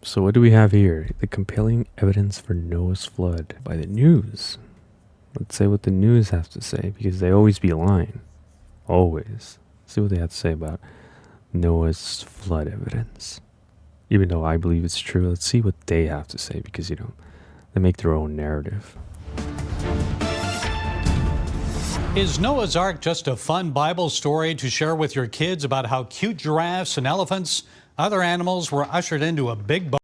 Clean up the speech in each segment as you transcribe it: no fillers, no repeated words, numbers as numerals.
So what do we have here? The compelling evidence for Noah's flood by the news. Let's say what the news has to say, because they always be lying. Always. See what they have to say about Noah's flood evidence. Even though I believe it's true, let's see what they have to say, because, they make their own narrative. Is Noah's Ark just a fun Bible story to share with your kids about how cute giraffes and elephants, other animals, were ushered into a big boat?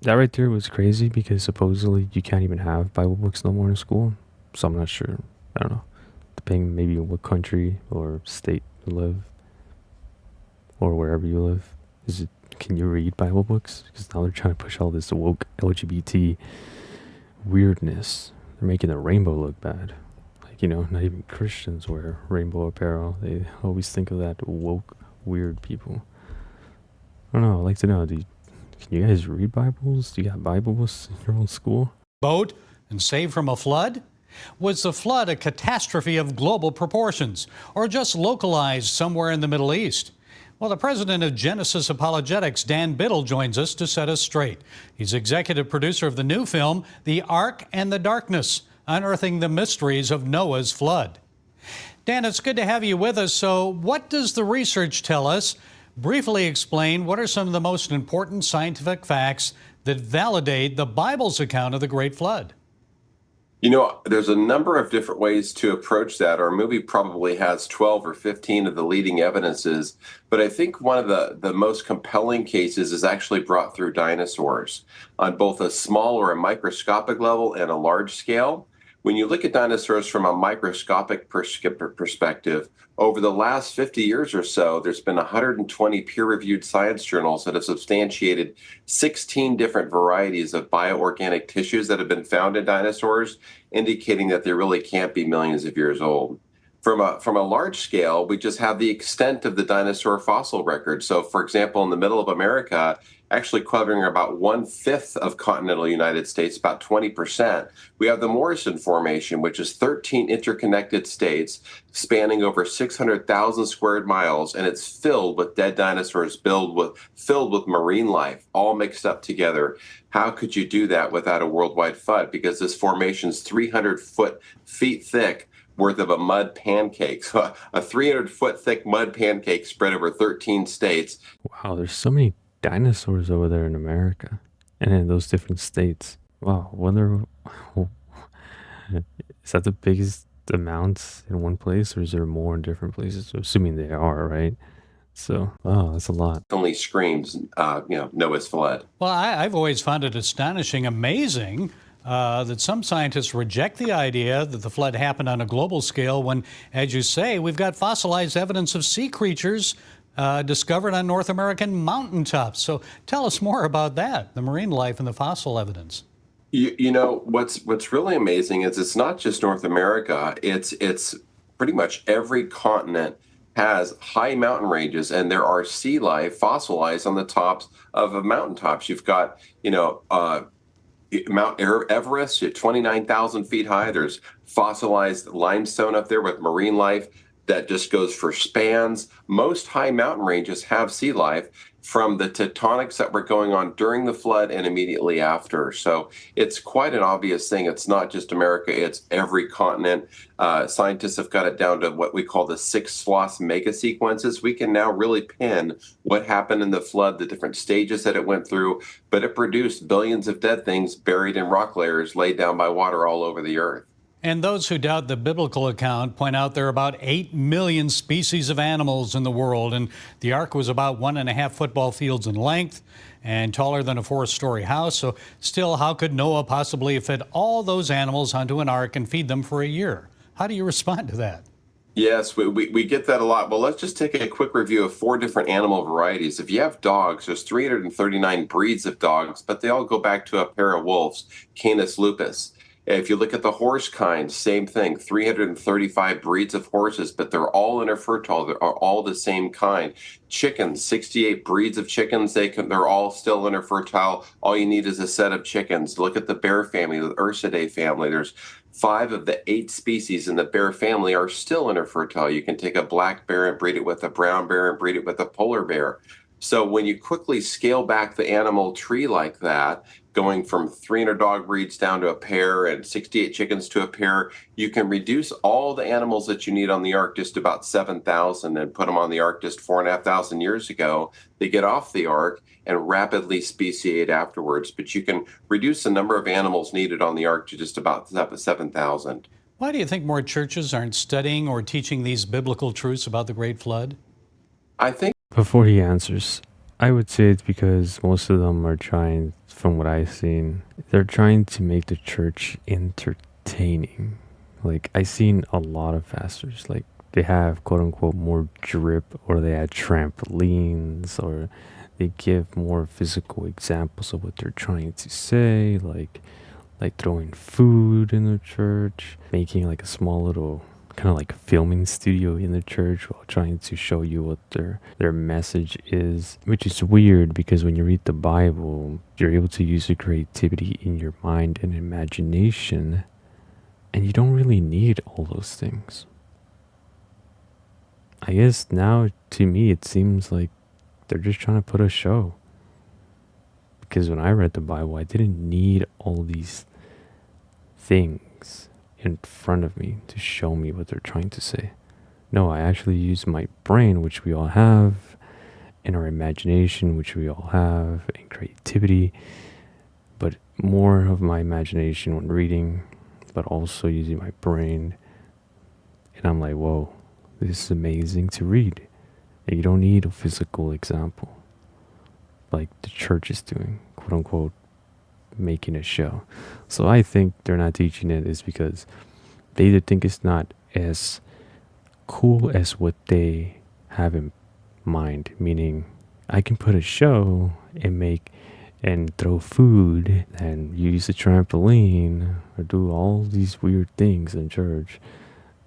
That right there was crazy, because supposedly you can't even have Bible books no more in school. So I'm not sure. I don't know. Depending maybe on what country or state you live, or wherever you live. Can you read Bible books? Because now they're trying to push all this woke LGBT weirdness. They're making the rainbow look bad. Not even Christians wear rainbow apparel. They always think of that woke, weird people. I don't know. I'd like to know, can you guys read Bibles? Do you got Bibles in your own school? Boat and save from a flood? Was the flood a catastrophe of global proportions, or just localized somewhere in the Middle East? Well, the president of Genesis Apologetics, Dan Biddle, joins us to set us straight. He's executive producer of the new film, The Ark and the Darkness, unearthing the mysteries of Noah's flood. Dan, it's good to have you with us. So what does the research tell us? Briefly explain what are some of the most important scientific facts that validate the Bible's account of the Great Flood. There's a number of different ways to approach that. Our movie probably has 12 or 15 of the leading evidences, but I think one of the most compelling cases is actually brought through dinosaurs on both a small or a microscopic level and a large scale. When you look at dinosaurs from a microscopic perspective, over the last 50 years or so, there's been 120 peer-reviewed science journals that have substantiated 16 different varieties of bioorganic tissues that have been found in dinosaurs, indicating that they really can't be millions of years old. From a large scale, we just have the extent of the dinosaur fossil record. So, for example, in the middle of America, actually covering about 1/5 of continental United States, about 20%. We have the Morrison Formation, which is 13 interconnected states spanning over 600,000 square miles, and it's filled with dead dinosaurs, filled with marine life, all mixed up together. How could you do that without a worldwide flood? Because this formation's 300 feet thick, worth of a mud pancake. So a 300-foot thick mud pancake spread over 13 states. Wow, there's so many dinosaurs over there in America and in those different states. Wow, is that the biggest amounts in one place, or is there more in different places? Assuming they are, right? So, wow, that's a lot. Only screams, Noah's flood. Well, I've always found it astonishing, amazing, that some scientists reject the idea that the flood happened on a global scale when, as you say, we've got fossilized evidence of sea creatures discovered on North American mountaintops. So tell us more about that, the marine life and the fossil evidence. What's really amazing is it's not just North America. It's pretty much every continent has high mountain ranges, and there are sea life fossilized on the tops of mountaintops. You've got, Mount Everest at 29,000 feet high. There's fossilized limestone up there with marine life that just goes for spans. Most high mountain ranges have sea life from the tectonics that were going on during the flood and immediately after. So it's quite an obvious thing. It's not just America, it's every continent. Scientists have got it down to what we call the 6 SLOS mega sequences. We can now really pin what happened in the flood, the different stages that it went through, but it produced billions of dead things buried in rock layers laid down by water all over the earth. And those who doubt the biblical account point out there are about 8 million species of animals in the world, and the ark was about 1.5 football fields in length and taller than a 4-story house. So still, how could Noah possibly fit all those animals onto an ark and feed them for a year? How do you respond to that? Yes, we get that a lot. Well, let's just take a quick review of 4 different animal varieties. If you have dogs, there's 339 breeds of dogs, but they all go back to a pair of wolves, Canis lupus. If you look at the horse kind, same thing, 335 breeds of horses, but they're all interfertile. They're all the same kind. Chickens, 68 breeds of chickens. They're all still interfertile. All you need is a set of chickens. Look at the bear family, the Ursidae family. There's 5 of the 8 species in the bear family are still interfertile. You can take a black bear and breed it with a brown bear and breed it with a polar bear. So when you quickly scale back the animal tree like that, going from 300 dog breeds down to a pair and 68 chickens to a pair, you can reduce all the animals that you need on the ark just about 7,000 and put them on the ark just 4,500 years ago. They get off the ark and rapidly speciate afterwards, but you can reduce the number of animals needed on the ark to just about 7,000. Why do you think more churches aren't studying or teaching these biblical truths about the Great Flood? I think Before he answers, I would say it's because most of them are trying, from what I've seen, they're trying to make the church entertaining. Like, I've seen a lot of pastors, like, they have quote unquote more drip, or they add trampolines, or they give more physical examples of what they're trying to say, like throwing food in the church, making like a small little kind of like filming studio in the church while trying to show you what their message is, which is weird because when you read the Bible, you're able to use the creativity in your mind and imagination, and you don't really need all those things. I guess now, to me, it seems like they're just trying to put a show. Because when I read the Bible, I didn't need all these things in front of me to show me what they're trying to say. No, I actually use my brain, which we all have, and our imagination, which we all have, and creativity, but more of my imagination when reading, but also using my brain. And I'm like, whoa, this is amazing to read. And you don't need a physical example like the church is doing, quote unquote, making a show. So I think they're not teaching it is because they either think it's not as cool as what they have in mind, meaning I can put a show and make and throw food and use a trampoline or do all these weird things in church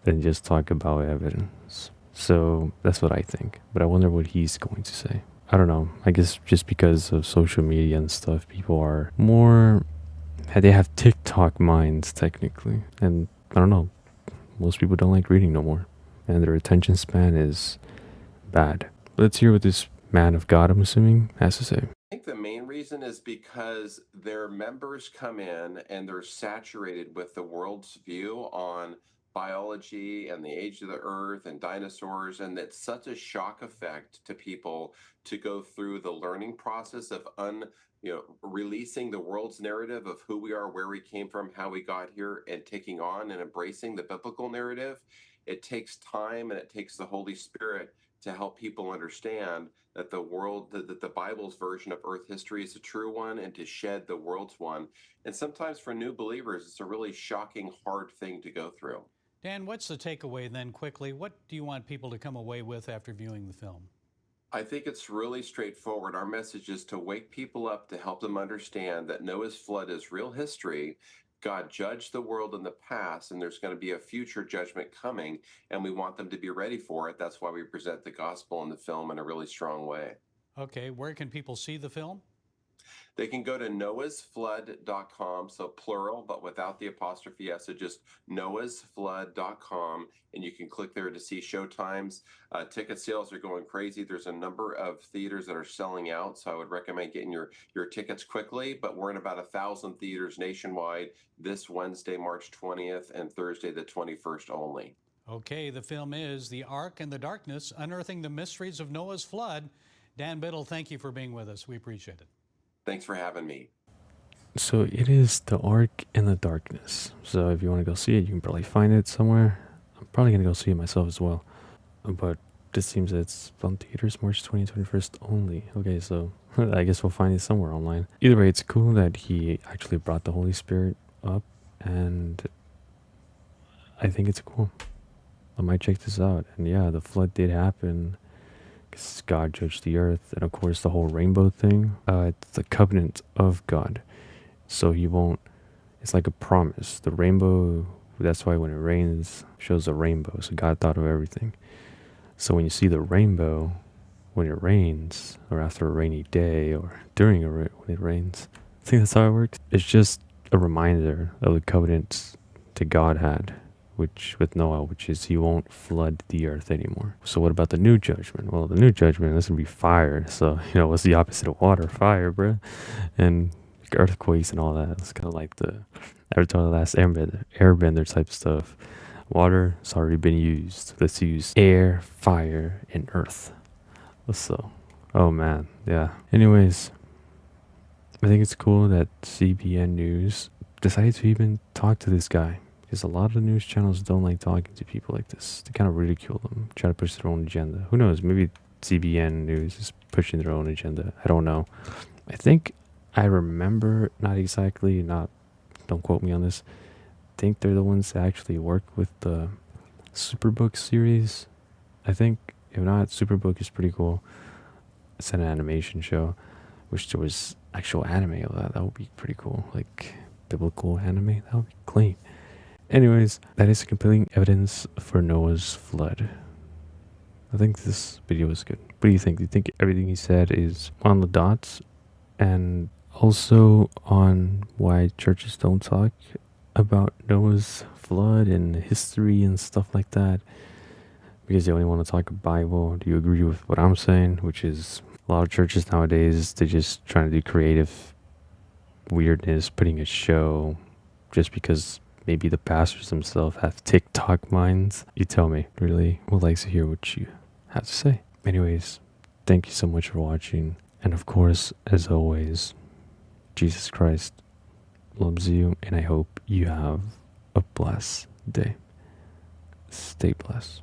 than just talk about evidence. So that's what I think, but I wonder what he's going to say. I don't know. I guess just because of social media and stuff, people are more, they have TikTok minds technically. And I don't know, most people don't like reading no more. And their attention span is bad. Let's hear what this man of God, I'm assuming, has to say. I think the main reason is because their members come in and they're saturated with the world's view on biology and the age of the earth and dinosaurs, and it's such a shock effect to people to go through the learning process of releasing the world's narrative of who we are, where we came from, how we got here, and taking on and embracing the biblical narrative. It takes time and it takes the Holy Spirit to help people understand that that the Bible's version of Earth history is a true one, and to shed the world's one. And sometimes for new believers, it's a really shocking, hard thing to go through. Dan, what's the takeaway then, quickly? What do you want people to come away with after viewing the film? I think it's really straightforward. Our message is to wake people up, to help them understand that Noah's flood is real history. God judged the world in the past, and there's going to be a future judgment coming, and we want them to be ready for it. That's why we present the gospel in the film in a really strong way. Okay, where can people see the film? They can go to noahsflood.com, so plural, but without the apostrophe S, so just noahsflood.com, and you can click there to see showtimes. Ticket sales are going crazy. There's a number of theaters that are selling out, so I would recommend getting your tickets quickly, but we're in about 1,000 theaters nationwide this Wednesday, March 20th, and Thursday, the 21st only. Okay, the film is The Ark and the Darkness, Unearthing the Mysteries of Noah's Flood. Dan Biddle, thank you for being with us. We appreciate it. Thanks for having me. So it is The Ark and the Darkness. So if you want to go see it, you can probably find it somewhere. I'm probably going to go see it myself as well. But this seems that it's on theaters March 2021st only. Okay, so I guess we'll find it somewhere online. Either way, it's cool that he actually brought the Holy Spirit up, and I think it's cool. I might check this out. And yeah, the flood did happen because God judged the earth. And of course, the whole rainbow thing, it's the covenant of God. So he won't, it's like a promise. The rainbow, that's why when it rains, shows a rainbow. So God thought of everything. So when you see the rainbow, when it rains, or after a rainy day, or during when it rains, I think that's how it works. It's just a reminder of the covenant that God had which with Noah, which is he won't flood the earth anymore. So what about the new judgment? Well, the new judgment is gonna be fire. So what's the opposite of water? Fire, bruh. And earthquakes and all that. It's kind of like the Avatar: The Last Airbender type stuff. Water has already been used. Let's use air, fire, and earth. So, oh man, yeah. Anyways, I think it's cool that CBN News decided to even talk to this guy, because a lot of news channels don't like talking to people like this. They kind of ridicule them, try to push their own agenda. Who knows? Maybe CBN News is pushing their own agenda. I don't know. I think I remember, not exactly, don't quote me on this. I think they're the ones that actually work with the Superbook series. I think, if not, Superbook is pretty cool. It's an animation show. Wish there was actual anime of that. That would be pretty cool. Like biblical anime. That would be clean. Anyways, that is compelling evidence for Noah's flood. I think this video was good. What do you think? Do you think everything he said is on the dots? And also on why churches don't talk about Noah's flood and history and stuff like that, because they only want to talk Bible. Do you agree with what I'm saying? Which is, a lot of churches nowadays, they're just trying to do creative weirdness, putting a show, just because maybe the pastors themselves have TikTok minds. You tell me. Really would like to hear what you have to say. Anyways, thank you so much for watching. And of course, as always, Jesus Christ loves you, and I hope you have a blessed day. Stay blessed.